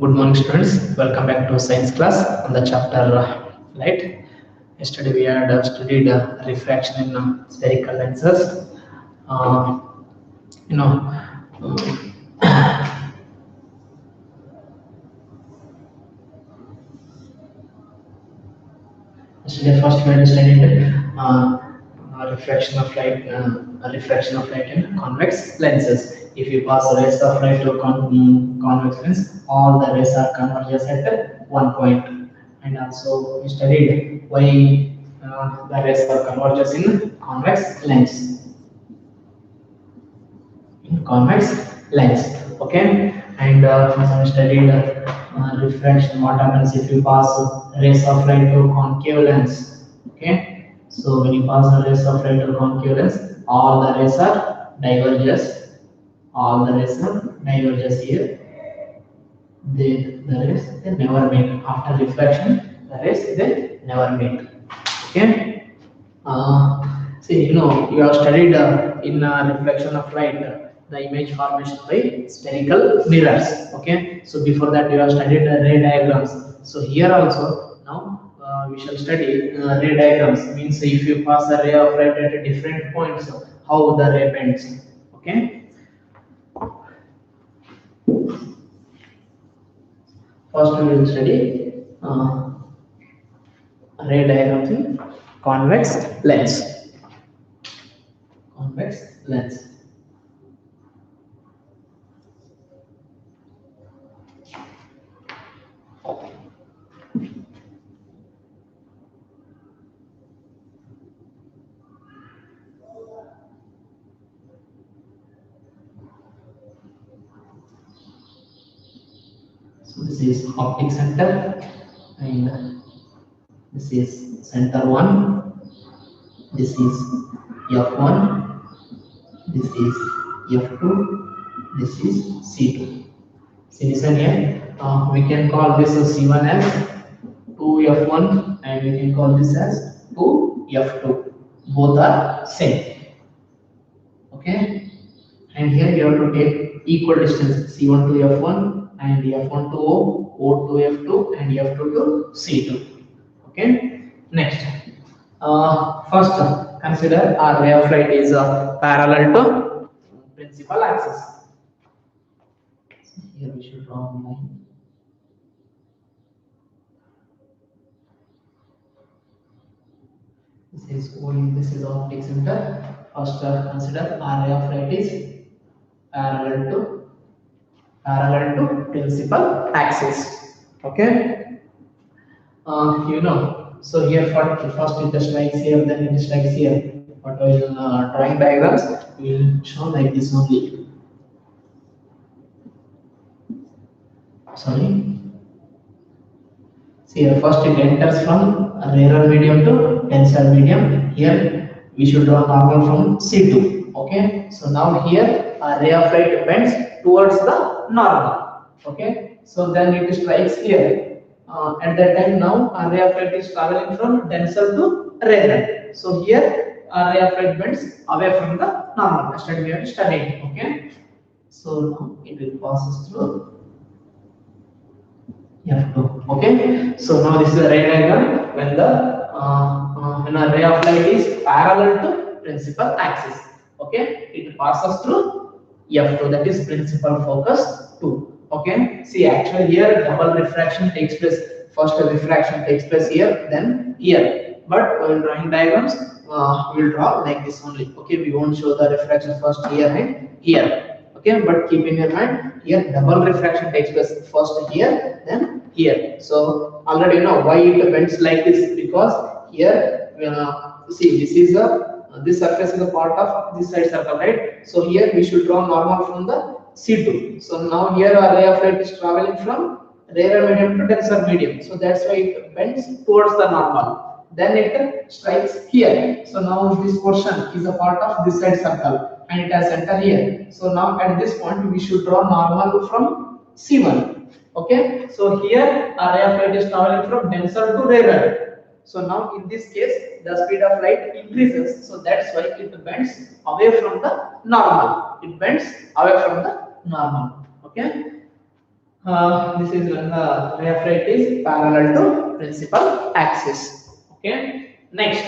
Good morning, students. Welcome back to science class on the chapter light. Yesterday we had studied refraction in spherical lenses. Uh, you know, yesterday first we had studied refraction of light in convex lenses. If you pass rays of light to convex lens, all the rays are converges at one point. And also we studied why the rays are converges in convex lens. Okay, and also we studied refraction. What happens if you pass rays of light to concave lens? Okay, so when you pass the rays of light to concave lens, all the rays are diverges. All the rays are diverges here. The rays they never meet after refraction. The rays they never meet. Okay. See, you have studied in reflection of light the image formation by spherical mirrors. Okay, so before that you have studied ray diagrams. So here also now we shall study ray diagrams. Means if you pass a ray of light at different points, how the ray bends. Okay, first we will study ray diagrams in convex lens. Convex lens. So this is optic center, and this is center 1, this is F1, this is F2, this is C2. See, listen here, we can call this C1 as 2F1 and we can call this as 2F2. Both are same. Okay, and here you have to take equal distance C1 to F1 and F1 to O, O to F2 and F2 to C2. Okay, next, first consider our ray of light is parallel to principal axis. So here we should draw a line. This is O, this is optic center. First consider our ray of light is parallel to principal axis. Okay, so here first it strikes here, then it strikes here. But while drawing diagrams, we will show like this only. Sorry. See here, first it enters from a rarer medium to denser medium. Here we should draw normal from C2. Okay, so now here a ray of light bends towards the normal. Okay, so then it strikes here. At that time now a ray of light is traveling from denser to rarer. So here a ray of light bends away from the normal. Yesterday we have studied. Okay, so now it will passes through F2. Okay, so now this is a ray diagram when when a ray of light is parallel to principal axis. Okay, it passes through F2, that is principal focus 2. Okay, see actually here double refraction takes place. First refraction takes place here, then here. But while drawing diagrams, we will draw like this only. Okay, we won't show the refraction first here and here. Okay, but keep in your mind here double refraction takes place first here, then here. So already you know why it bends like this, because here see this is this surface is a part of this side circle, right? So here we should draw normal from the C2. So now here a ray of light is traveling from rarer medium to denser medium. So that's why it bends towards the normal. Then it strikes here. So now this portion is a part of this side circle and it has center here. So now at this point we should draw normal from C1. Okay, so here a ray of light is traveling from denser to rarer. So now in this case the speed of light increases, so that's why it bends away from the normal. It bends away from the normal. Okay, This is when the ray of light is parallel to principal axis. Okay. Next.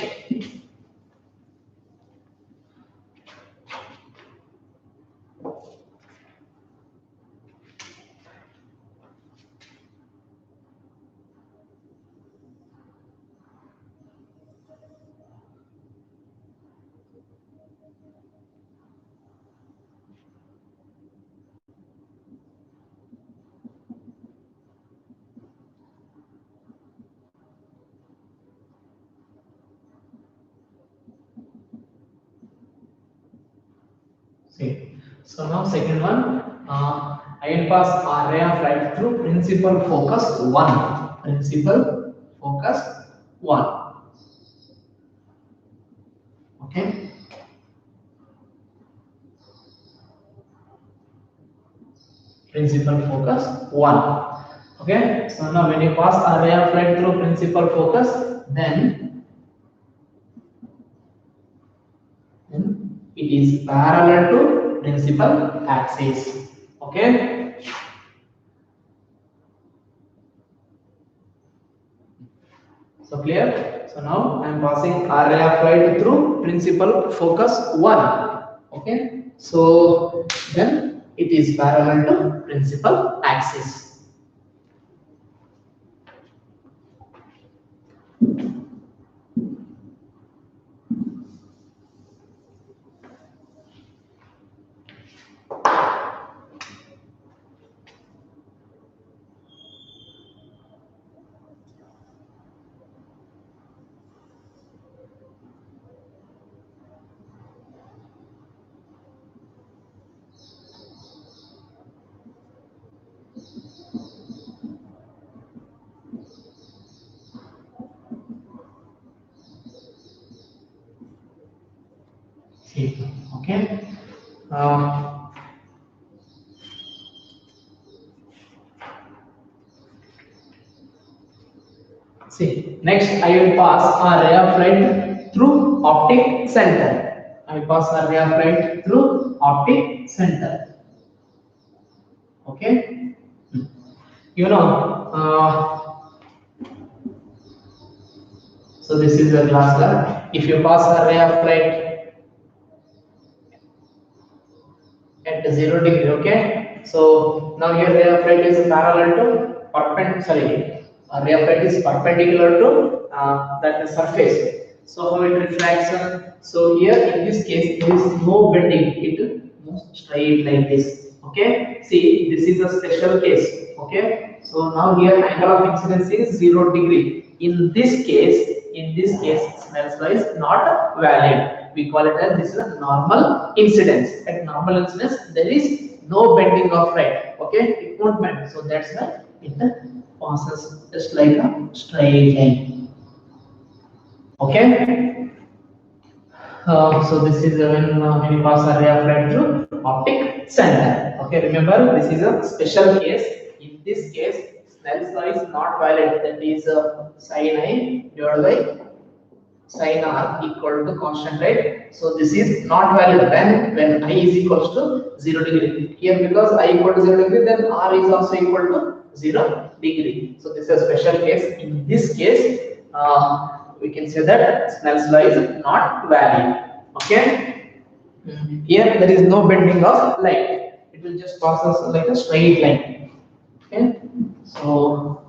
See. So now second one, ion pass array of light through principal focus one. Principal focus one. Okay. Principal focus one. Okay. So now when you pass array of light through principal focus, then it is parallel to principal axis. Okay. So clear? So now I am passing array of light through principal focus 1. Okay. So then it is parallel to principal axis. See. Okay. Uh, See, next I will pass a ray of light through optic center. I will pass a ray of light through optic center. Okay. You know, so this is the glass slab. If you pass a ray of light at 0 degree, okay. So now your ray of light is parallel to perpendicular. Sorry, ray of light is perpendicular to that surface. So how it refracts? So here in this case there is no bending; it moves straight like this. Okay. See, this is a special case. Okay. So now here angle of incidence is 0 degree. In this case, Snell's law is not valid. We call it as this is a normal incidence. At normal incidence, there is no bending of light. Okay, it won't bend. So that's why it passes just like a straight line. Okay. So this is when we pass a ray of light through optic center. Okay, remember this is a special case. In this case, Snell's law is not valid. That is sin I divided by sin r equal to constant, right? So this is not valid when I is equals to 0 degree. Here because I equal to 0 degree, then r is also equal to 0 degree. So this is a special case. In this case, we can say that Snell's law is not valid. Okay. Here there is no bending of light. It will just pass us like a straight line. Okay. So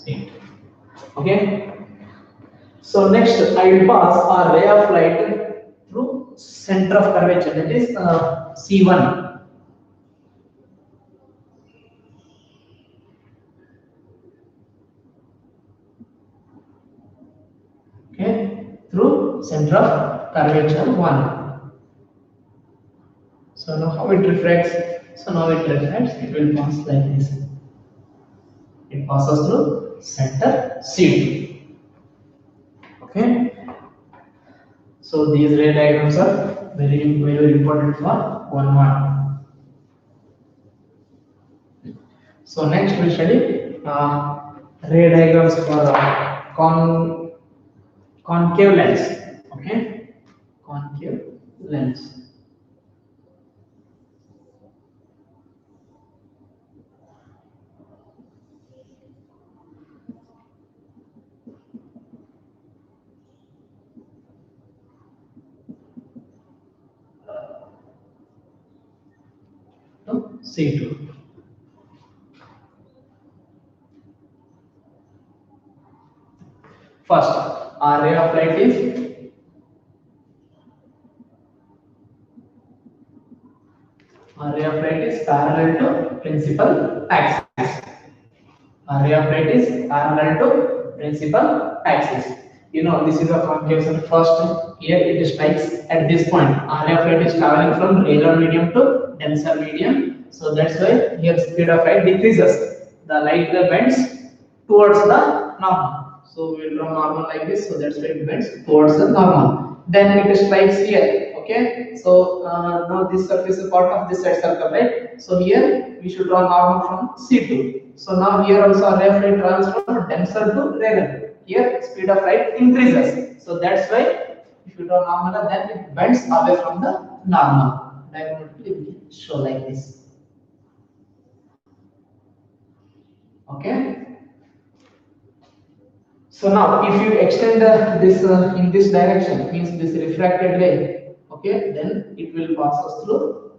see. Okay. So next, I will pass a ray of light through center of curvature, that is C1. Okay, through center of curvature 1. So now how it refracts? So now it reflects, it will pass like this. It passes through center C2. Okay. So these ray diagrams are very important for 1 mark. So next we study ray diagrams for concave lens. Okay, concave lens. To C2. First, our ray of light is parallel to principal axis. Ray of light is parallel to principal axis. You know, this is a concave. First, here it strikes at this point. Ray of light is traveling from rarer medium to denser medium. So that's why here speed of light decreases. The light bends towards the normal. So we will draw normal like this. So that's why it bends towards the normal. Then it strikes here. Okay. So now this surface is part of this side circle, right? So here we should draw normal from C2. So now here also ray of light travels from denser to rarer. Here speed of light increases. So that's why if you draw normal, then it bends away from the normal. Diagonally we show like this. Okay. So now if you extend this in this direction, means this refracted ray, okay, then it will pass us through.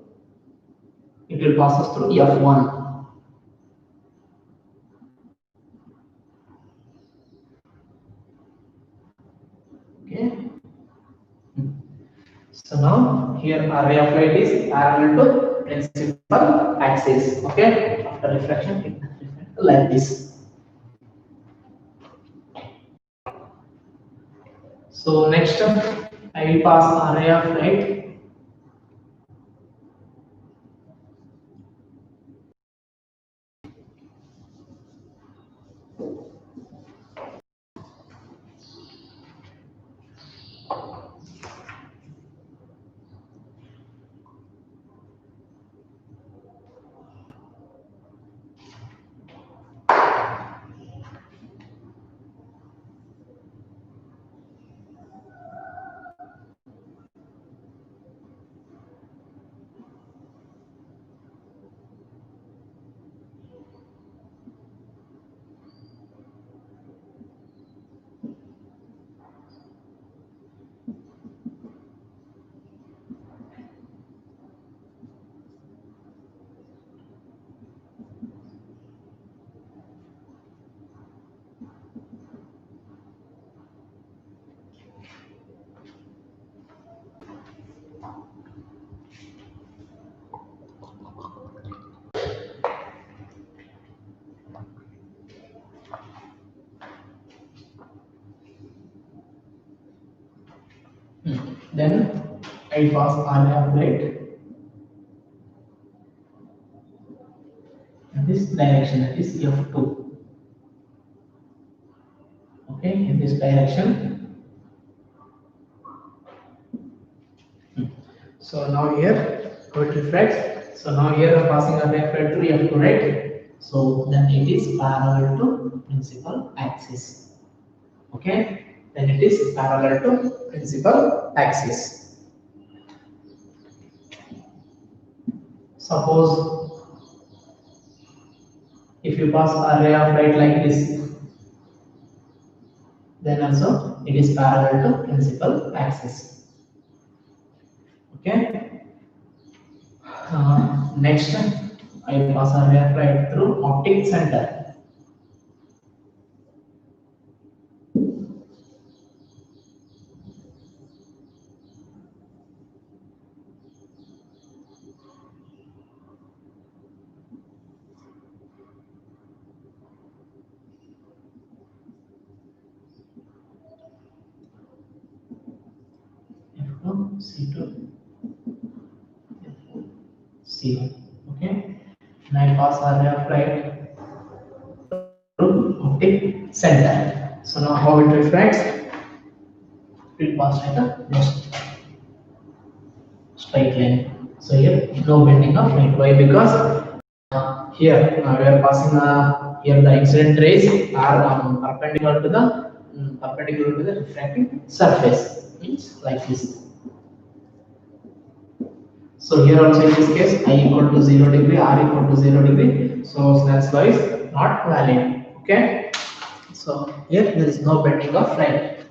It will pass us through F1. Okay. So now here our ray of light is parallel to principal axis. Okay. After refraction, it reflects like this. So next, I will pass a ray of light. Then I pass a ray of light in this direction, that is F2. Okay, in this direction. So now here it reflects. So now here I'm passing a ray of light through F2, right? So then it is parallel to principal axis. Okay, then it is parallel to principal axis. Suppose if you pass a ray of light like this, then also it is parallel to principal axis. Okay. Next, I pass a ray of light through optic center. F2, C2, F4, C1. Okay. I pass a ray of light through optic center. So now how it refracts? It pass like a just straight line. So here no bending of light. Why? Because here we are passing here the incident rays are perpendicular to the refracting surface. Means like this. So here also in this case I equal to 0 degree, R equal to 0 degree. So that's why is not valid. Okay. So here there is no bending of light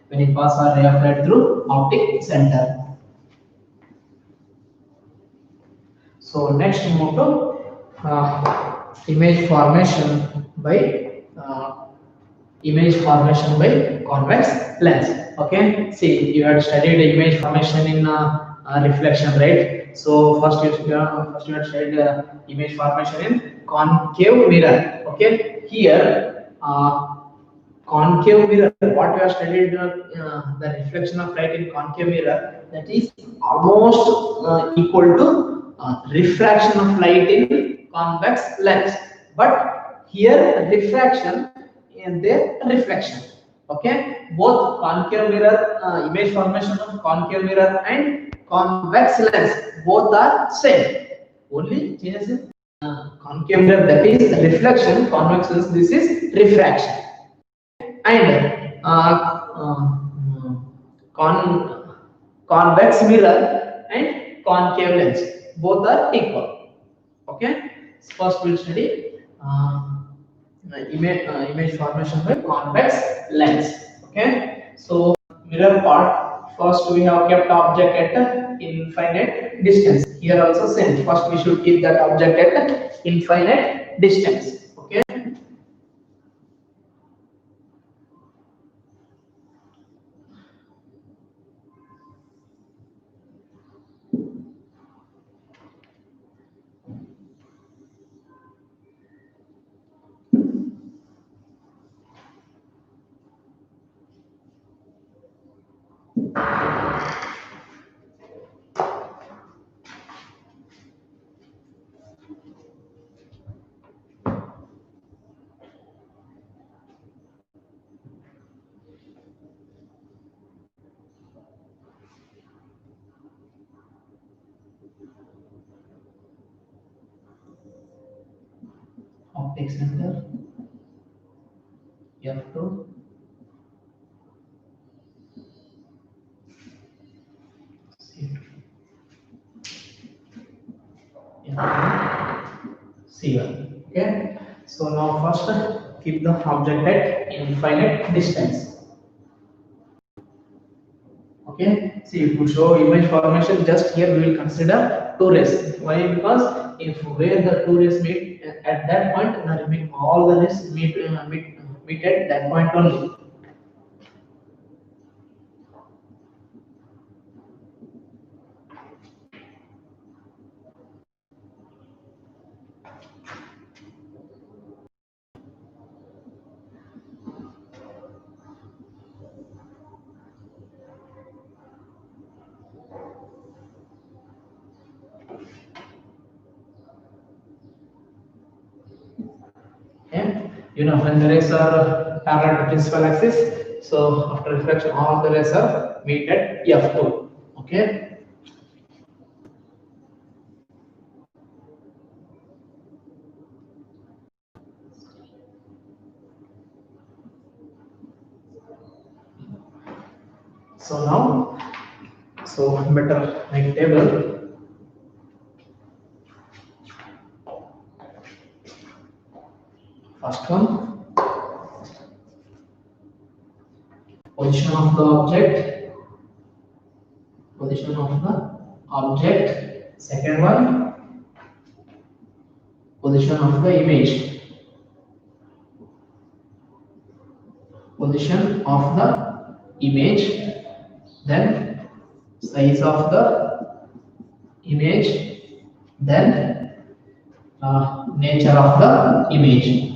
when it pass a ray of light through optic center. So next we move to image formation by convex lens. Okay, see you had studied image formation in reflection, right? So first you had studied image formation in concave mirror. Okay, here concave mirror, what we have studied the reflection of light in concave mirror, that is almost equal to refraction of light in convex lens, but here refraction and there reflection. Okay, both concave mirror image formation of concave mirror and convex lens both are same, only changes in concave mirror, that is reflection, convex lens this is refraction. And con convex mirror and concave lens both are equal. Okay, first we'll study image formation by convex lens. Okay, so mirror part, first we have kept object at infinite distance. Here also same, first we should keep that object at infinite distance. Okay. Optic center F2 C2 F2 C1. Okay, so now first keep the object at infinite distance. Okay, see if we show image formation, just here we will consider two rays. Why? Because if where the two rays meet at that point, all the rays meet at that point only. Okay, you know when the rays are parallel to principal axis, so after reflection, all the rays are meet at F2. Okay. So now, so better make table. First one, position of the object. Position of the object. Second one, position of the image. Position of the image. Then size of the image. Then nature of the image.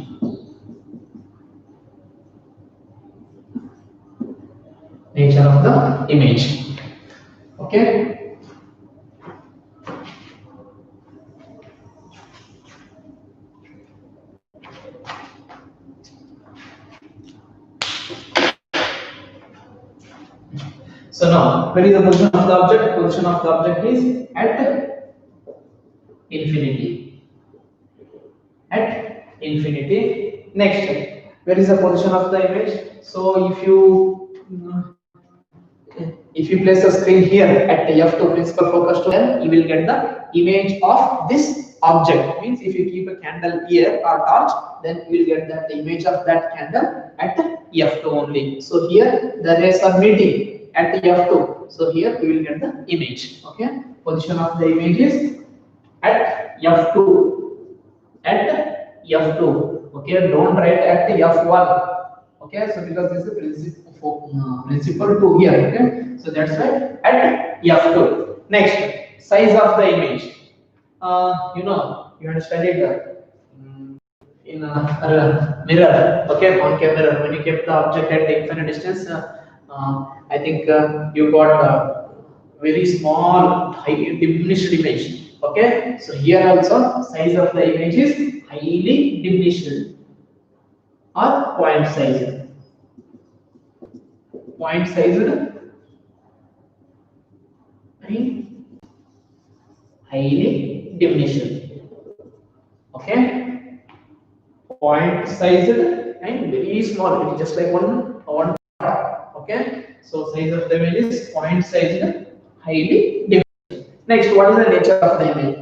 Nature of the image. Okay. So now, where is the position of the object? Position of the object is at infinity. At infinity. Next, where is the position of the image? So if you place the screen here at the F2 principal focus to, then you will get the image of this object. Means if you keep a candle here or torch, then you will get the image of that candle at F2 only. So here the rays are meeting at the F2. So here you will get the image. Okay, position of the image is at F2. At F2. Okay, don't write at the F1. Okay, so because this is the principal 2 here. Okay, so that's why at F2. Next, size of the image. You have studied in a mirror. Okay, concave mirror. When you keep the object at the infinite distance, I think you got very small, high diminished image. Okay, so here also size of the image is highly diminished or point size. Point size and highly diminished. Okay, point sized and very small. It is just like one. Okay, so size of the image is point sized, highly diminished. Next, what is the nature of the image?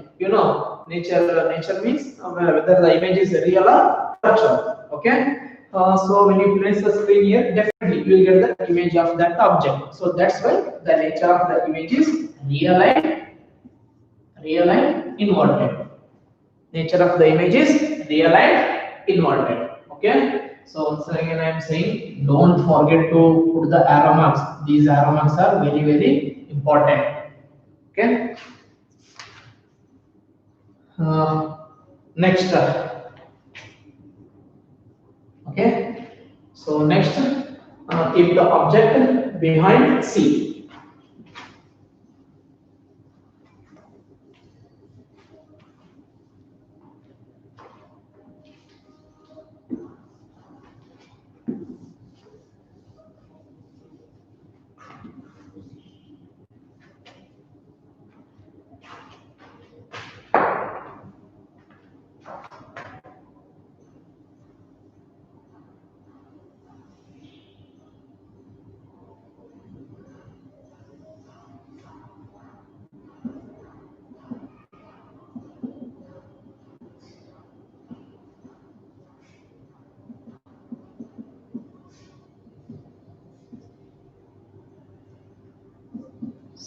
Nature means whether the image is real or virtual. Okay, so when you place the screen here, definitely you will get the image of that object. So that's why the nature of the image is real and inverted. Nature of the image is real and inverted. Okay, so once again I am saying, don't forget to put the arrow marks. These arrow marks are very important. Okay, next, okay, so next, keep the object behind C.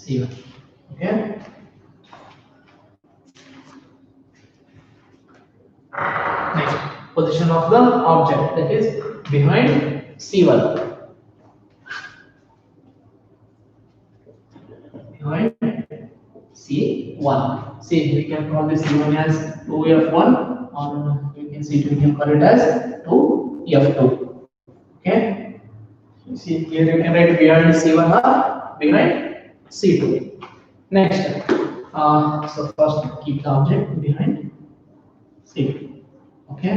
C1. Okay. Next, position of the object, that is behind C1. Behind C1. See, we can call this C1 as 2F1, or we can call it as 2F2. Okay. See, here you can write behind C1 or behind C2. Next, so first keep the object behind C2. Okay.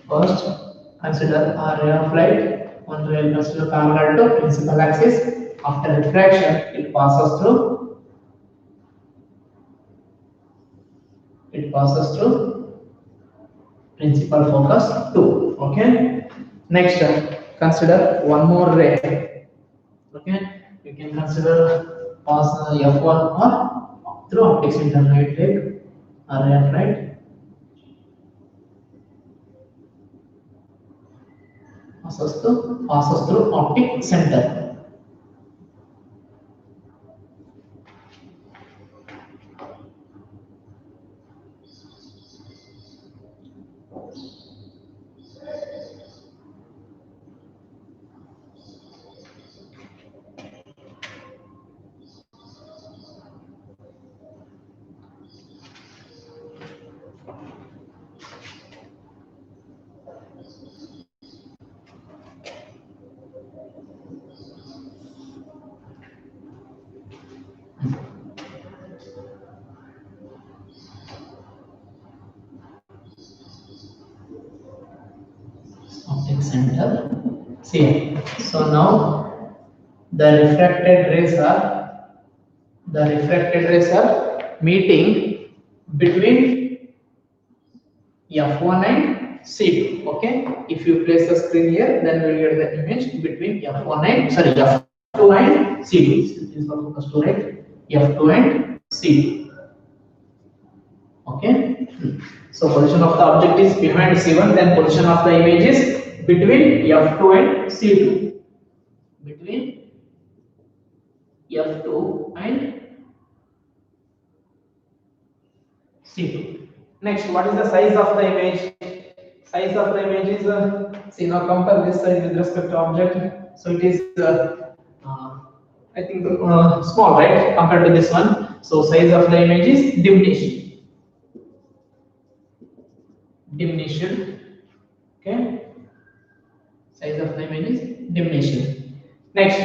First, consider a ray of light. One ray consider parallel to principal axis. After refraction, it passes through principal focus 2. Okay. Next, consider one more ray. Okay. You can consider pass F1 or through optics internally take a ray of light passes through optic center. optic center C. So now the refracted rays are meeting between F1 and C2. Okay, if you place the screen here, then we will get the image between F1 and F2 and C2. This is for focus to right, F2 and C2. Okay, so position of the object is behind C1, then position of the image is between F2 and C2. Between F2 and C2. Next, what is the size of the image? Size of the image is, see now compare this size with respect to object. So it is, I think, small, right, compared to this one. So size of the image is diminished. Okay. Size of the image is diminished. Next,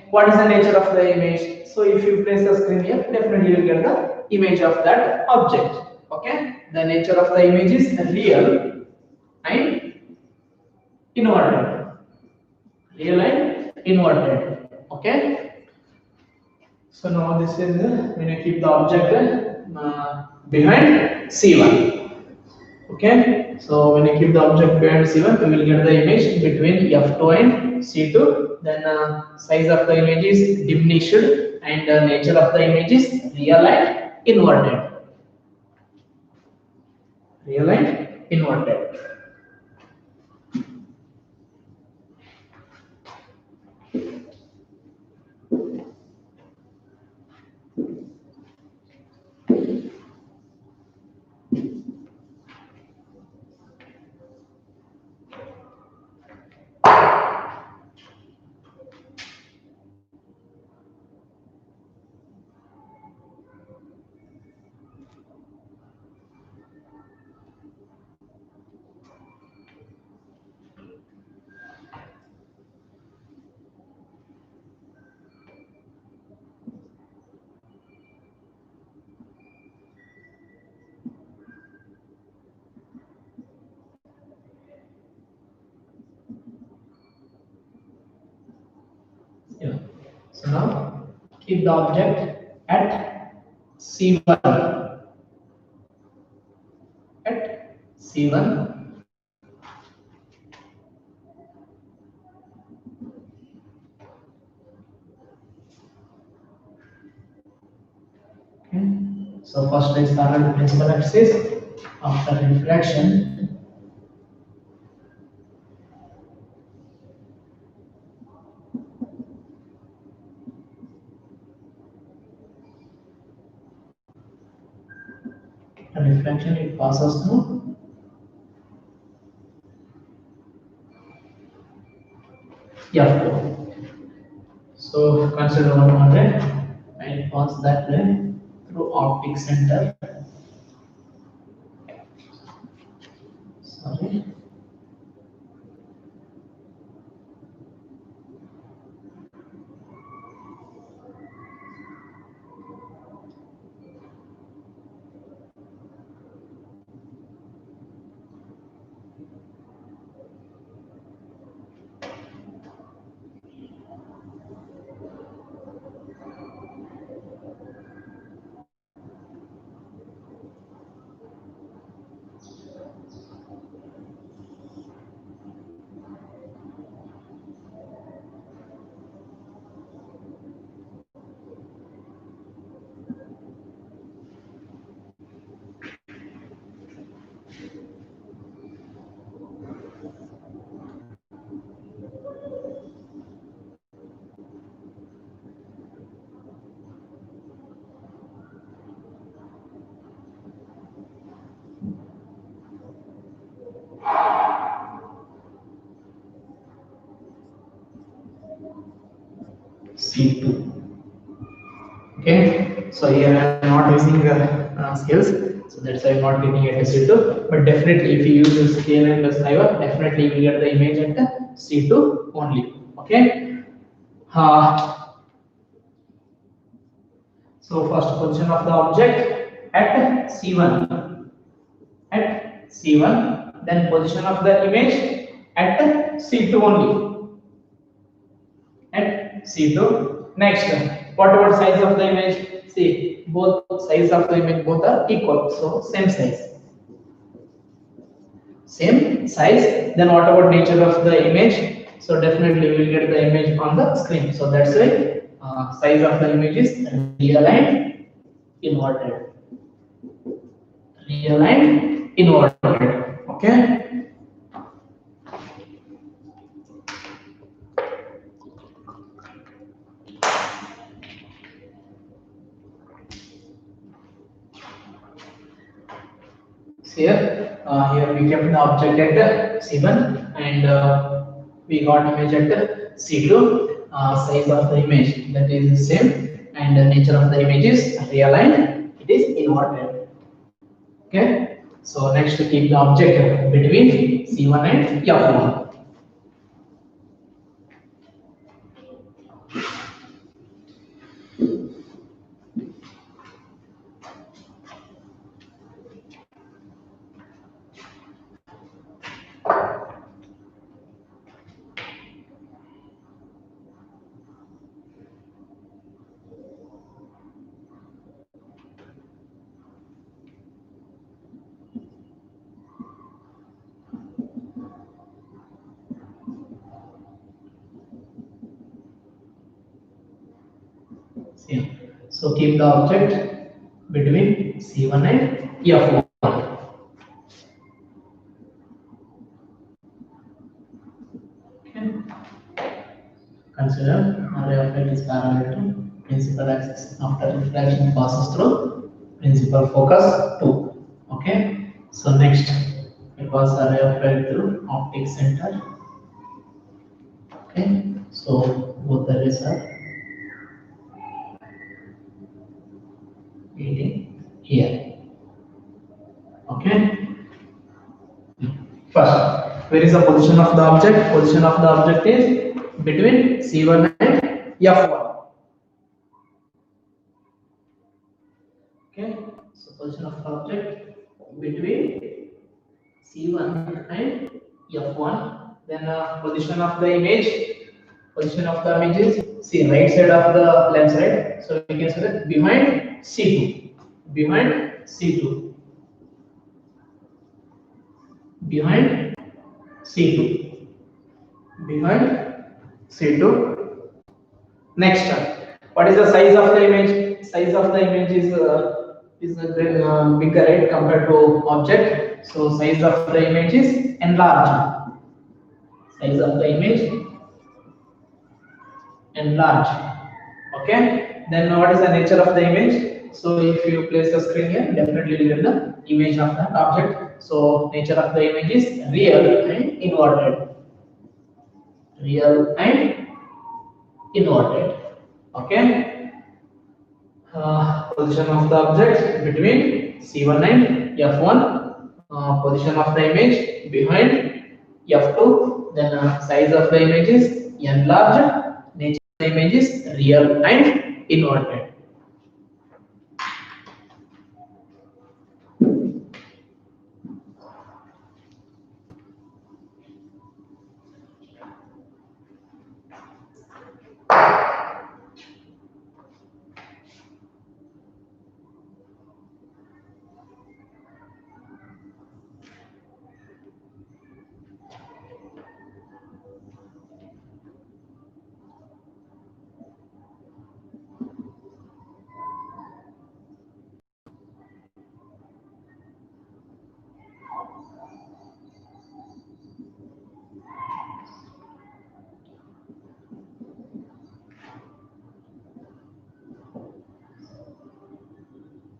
what is the nature of the image? So if you place the screen here, definitely you will get the image of that object. Okay, the nature of the image is real and inverted. Real and inverted. Okay. So now this is when you keep the object behind C1. Okay, so when you keep the object behind C1, you will get the image between F2 and C2. Then size of the image is diminished and nature of the image is real and inverted. Real and inverted. Yeah. So now keep the object at C1. At C1. Okay. So first is parallel principal axis. After reflection, it passes through F2. So consider one more ray and pass that ray through optic center. Sorry. C2. Okay, so here I am not using scales, so that's why I'm not getting it as C2. But definitely, if you use the scale and the sliver, definitely you will get the image at C2 only. Okay. So first position of the object at C1. At C1, then position of the image at C2 only. At C2. Next, what about size of the image? See, both size of the image both are equal, so same size. Same size. Then what about nature of the image? So definitely we will get the image on the screen. So that's why size of the image is real and inverted. Real and inverted. Okay. Here we kept the object at C1 and we got image at C2. Size of the image that is the same and the nature of the image is real and it is inverted. Okay. So next to keep the object between C1 and F1. See. So keep the object between C1 and F1. Okay. Consider array of light is parallel to principal axis. After reflection passes through principal focus 2. Okay. So next it was array of light through optic center. Okay. So both the rays are meeting here. Okay. First, where is the position of the object? Position of the object is between C1 and F1. Okay, so position of the object between C1 and F1. Then position of the image. Position of the image is see right side of the lens, right? So we can say that behind C2. Behind C2. Behind C2. Behind C2. Next, what is the size of the image? Size of the image is bigger, right, compared to object. So size of the image is enlarged. Size of the image enlarged. Okay. Then what is the nature of the image? So if you place the screen here, definitely you get the image of that object. So nature of the image is real and inverted. Real and inverted. Okay. Position of the object between C1 and F1, position of the image behind F2, then size of the image is enlarged, nature of the image is real and inverted.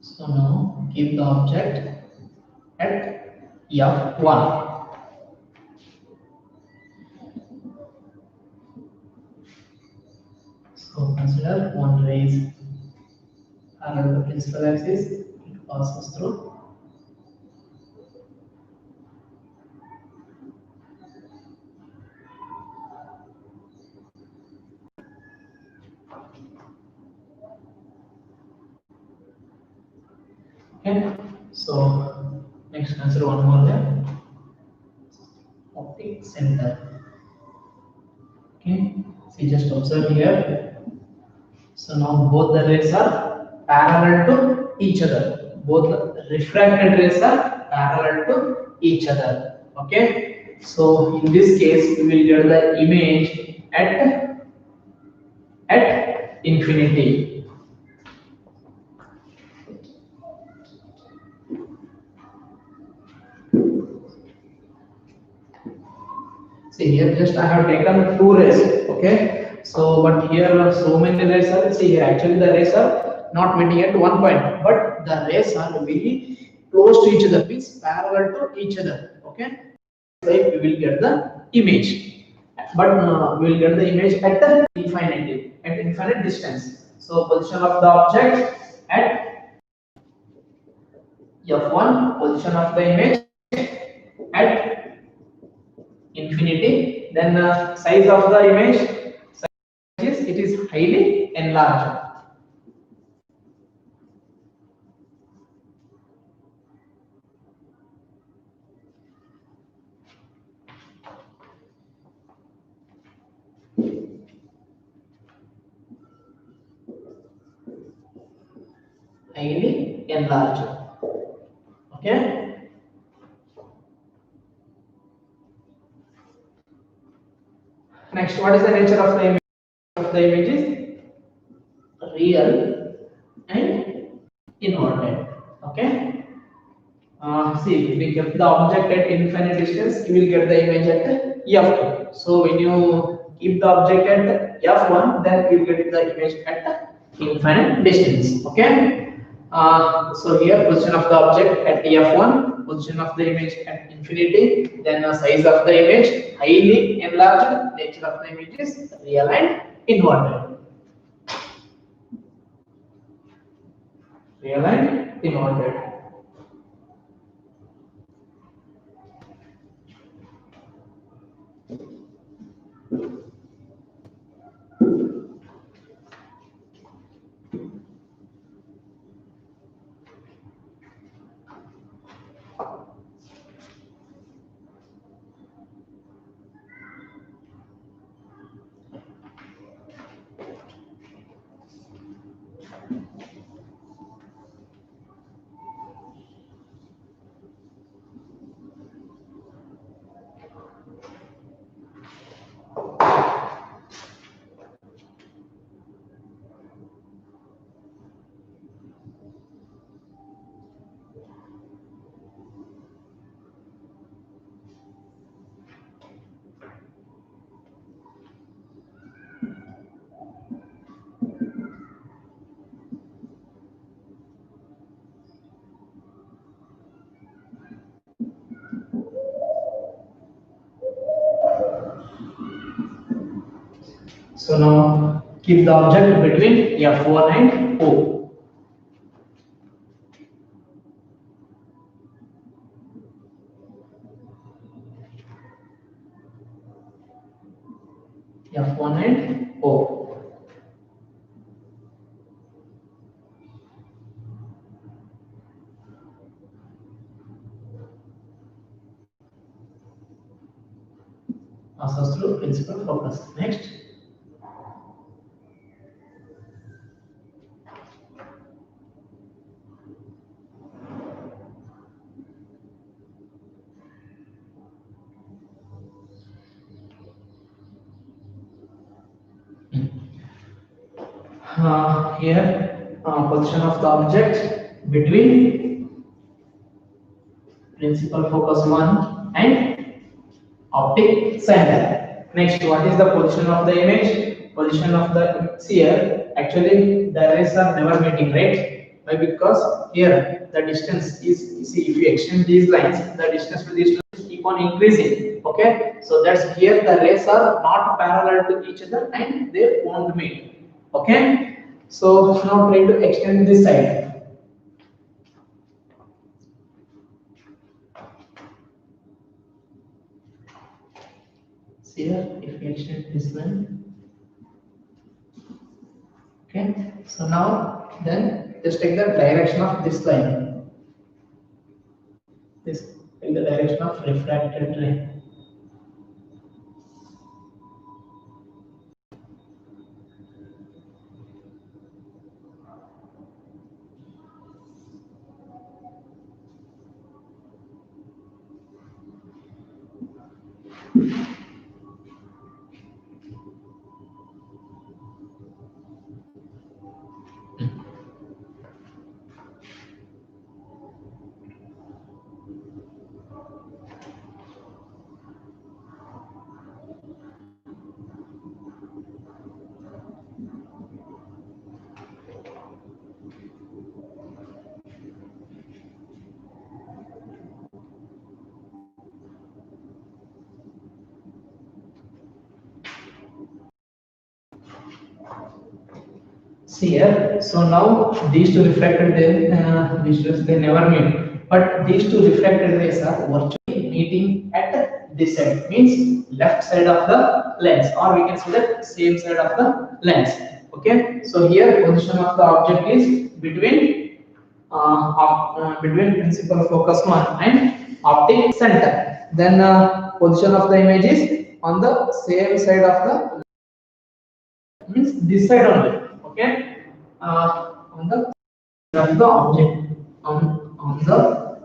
So now keep the object at F1. So consider one ray is parallel to principal axis, it passes through. Okay, so next consider one more there. Optics. center. Okay, see, just observe here. So now both the rays are parallel to each other. Both the refracted rays are parallel to each other. Okay. So in this case, we will get the image at infinity. See here, just I have taken two rays. Okay. So but here are so many rays are. See here, actually the rays are not meeting at one point, but the rays are very close to each other, means parallel to each other. Okay. Like we will get the image, but we will get the image at the infinite distance. So position of the object at f1, position of the image at infinity, then the size of the image is it is highly enlarged. Highly enlarged. Okay. Next, what is the nature of the image? Is real and inverted. Okay. See, if we kept the object at infinite distance, you will get the image at f2. So when you keep the object at f1, then you will get the image at infinite distance. Okay. So here position of the object at f1, position of the image at infinity, then the size of the image highly enlarged, nature of the image is real and inverted. Real and inverted. So now keep the object between F1 and O. F1 and O. Passes through principal focus. Next. Here position of the object between principal focus 1 and optic center. Next, what is the position of the image? Position of the sphere. Actually, the rays are never meeting, right? Why? Because here the distance is, see, if you extend these lines, the distance to these lines keep on increasing. Okay, so that's here the rays are not parallel to each other and they won't meet. Okay, so now try to extend this side. See here, if we extend this line. Okay, so now then just take the direction of this line. This in the direction of refracted ray. See here, so now these two refracted rays, they never meet, but these two refracted rays are virtually meeting at this side, means left side of the lens, or we can say that same side of the lens. Okay, so here position of the object is between principal focus one and optic center. Then position of the image is on the same side of the, means this side only. Okay, on the object, on the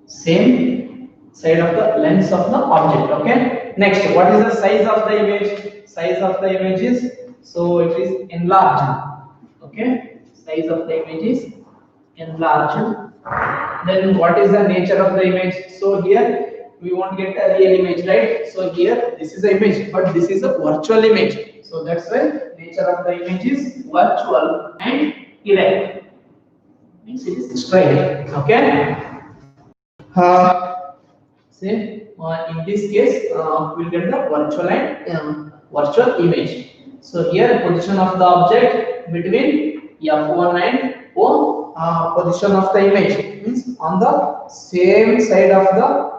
same side of the lens of the object. Okay, next, what is the size of the image? Size of the image is, so it is enlarged. Okay, size of the image is enlarged. Then what is the nature of the image? So here we won't get a real image, right? So here this is the image, but this is a virtual image. So that's why nature of the image is virtual and erect. Means it is straight. Okay. Say in this case we'll get the virtual and virtual image. So here position of the object between f1 and o, position of the image means on the same side of the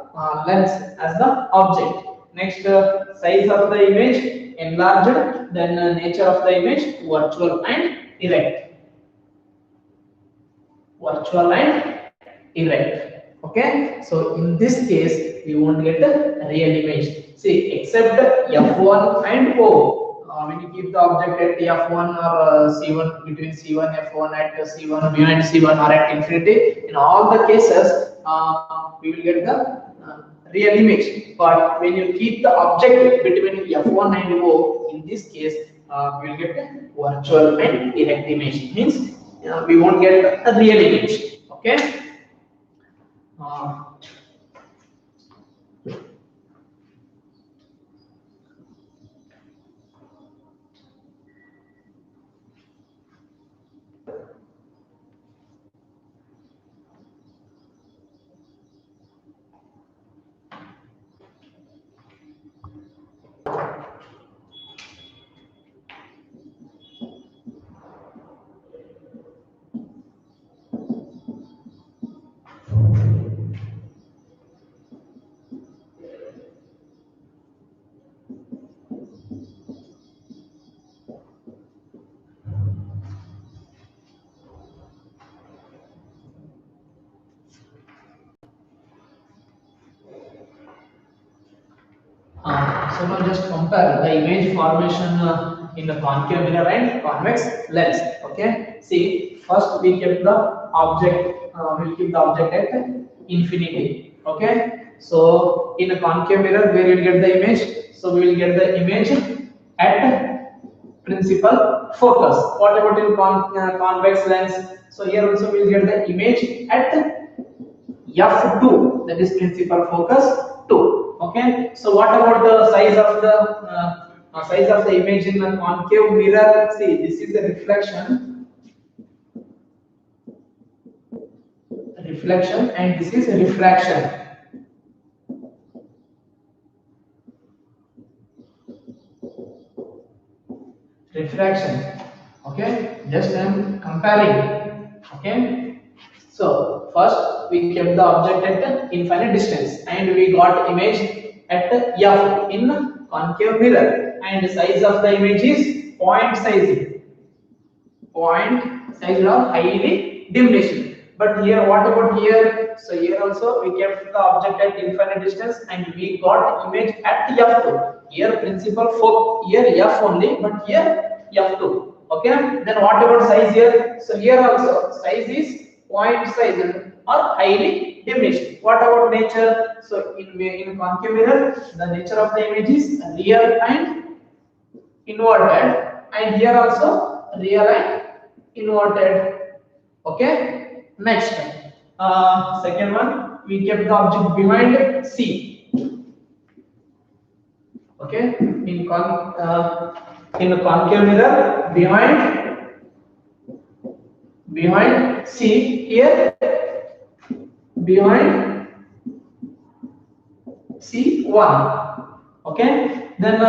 lens as the object. Next, size of the image enlarged, then nature of the image virtual and erect. Virtual and erect. Okay, so in this case we won't get the real image. See, except f1 and o, when you keep the object at f1 or c1, between c1 f1 at c1 behind c1 or at infinity, in all the cases we will get the real image. But when you keep the object between f1 and o, in this case we will get the virtual and erect image. Means we won't get a real image. Okay. So now just compare the image formation in the concave mirror and convex lens. Okay. See, first we keep the object. We'll keep the object at infinity. Okay. So in a concave mirror, where you will get the image? So we will get the image at principal focus. What about in convex lens? So here also we will get the image at f2, that is principal focus 2. Okay, so what about the size of the image in a concave mirror? See, this is the reflection, and this is a refraction. Refraction. Okay, just I am comparing. Okay, so first we kept the object at the infinite distance and we got image at f in concave mirror, and size of the image is point size or highly diminished. But here, what about here? So here also we kept the object at infinite distance and we got image at f2. Here principal focus, here f only, but here f2. Okay, then what about size here? So here also size is point size or highly diminished. What about nature? So in concave mirror, the nature of the image is real and inverted, and here also real and inverted. Okay. Next, second one, we kept the object behind C. Okay. In a concave mirror, behind C, here behind C1. Okay. Then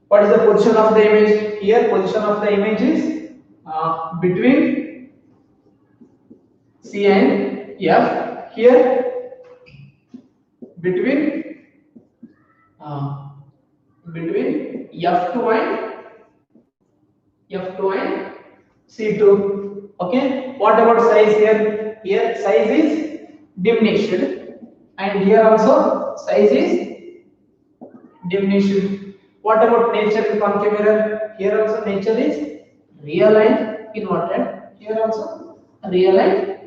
what is the position of the image? Here position of the image is between C and F. Here between uh, between F2 and C2. Okay. What about size here? Here size is diminished, and here also size is diminished. What about nature in concave mirror? Here also nature is real and inverted. Here also real and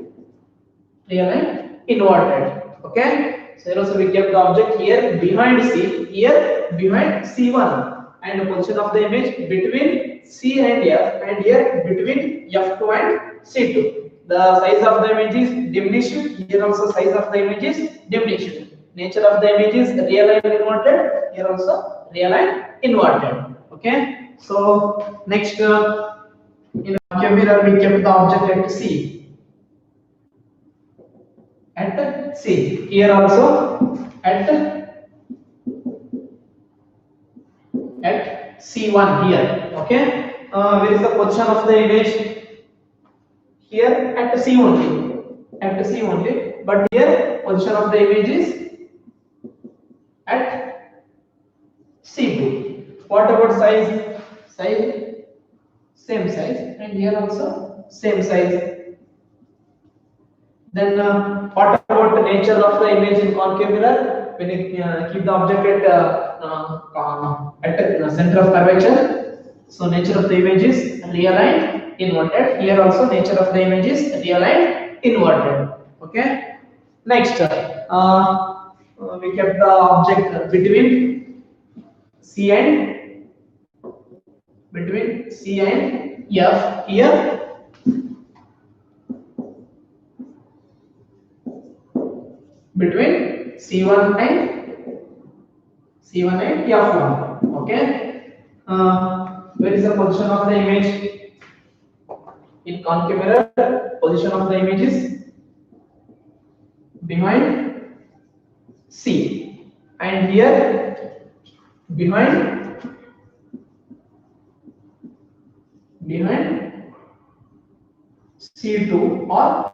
inverted. Okay. So here also we kept the object here behind C, here behind C1, and the position of the image between C and F, and here between F2 and C2. The size of the image is diminished. Here also size of the image is diminished. Nature of the image is real and inverted. Here also real and inverted. Okay. So next, in concave mirror we kept the object at C. At C. Here also at C1 here. Okay. Where is the position of the image? Here at C only. At C only. But here position of the image is at C2. What about size? Size same size, and here also same size. Then what about the nature of the image in concave mirror? When you keep the object at the center of curvature, so nature of the image is real and inverted. Here also nature of the image is real and inverted. Okay. Next, we kept the object between C and F. Here between C1 and F1. Okay. Where is the position of the image in concave mirror? Position of the image is behind C, and here behind C2 or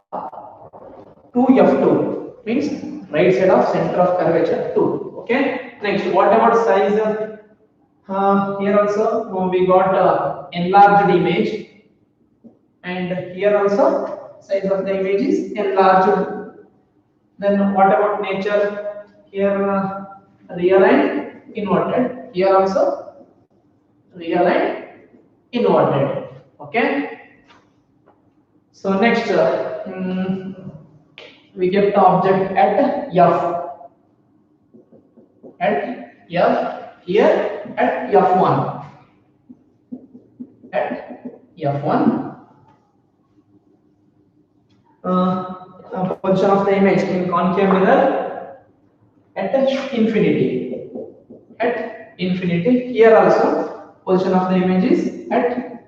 2F2, means right side of center of curvature 2. Okay. Next, what about size? Here also we got enlarged image, and here also size of the image is enlarged. Then what about nature? Here real and inverted. Here also real and inverted. Okay. So next, we get the object at F. Here at F1. At F1. Position of the image in concave mirror at infinity. At infinity. Here also position of the image is at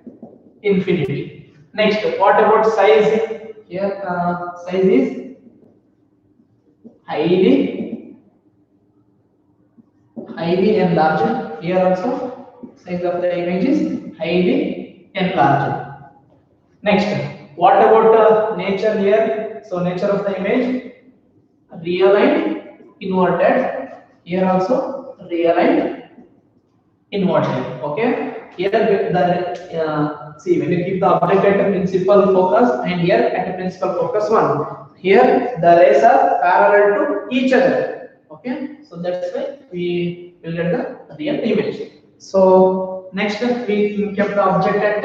infinity. Next, what about size? Here size is highly enlarged. Here also size of the image is highly enlarged. Next, what about nature here? So nature of the image real and inverted. Here also real and inverted. Okay. Here the see, when you keep the object at a principal focus, and here at a principal focus 1, here the rays are parallel to each other. Okay. So that's why we will get the real image. So next we kept the object at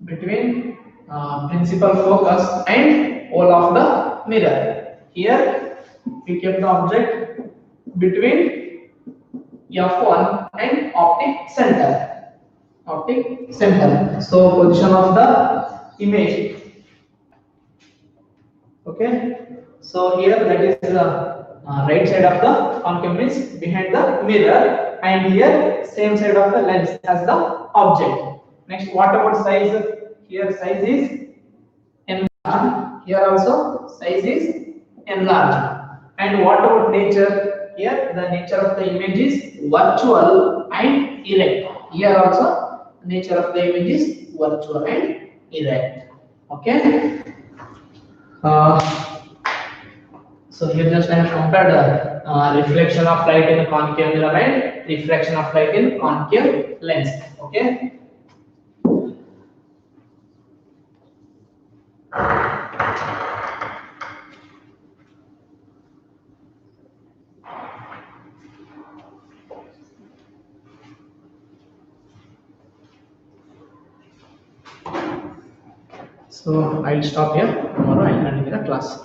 between principal focus and wall of the mirror. Here we kept the object between f1 and optic center. Optic center. So position of the image. Okay. So here that is the right side of the concave means behind the mirror, and here same side of the lens as the object. Next, what about size? Here size is enlarged. Here also size is enlarged. And what about nature? Here the nature of the image is virtual and erect. Here also nature of the image is virtual and erect. Okay. So here just I have compared reflection of light in a concave mirror and refraction of light in concave lens. Okay. So I'll stop here. Tomorrow I'll continue the class.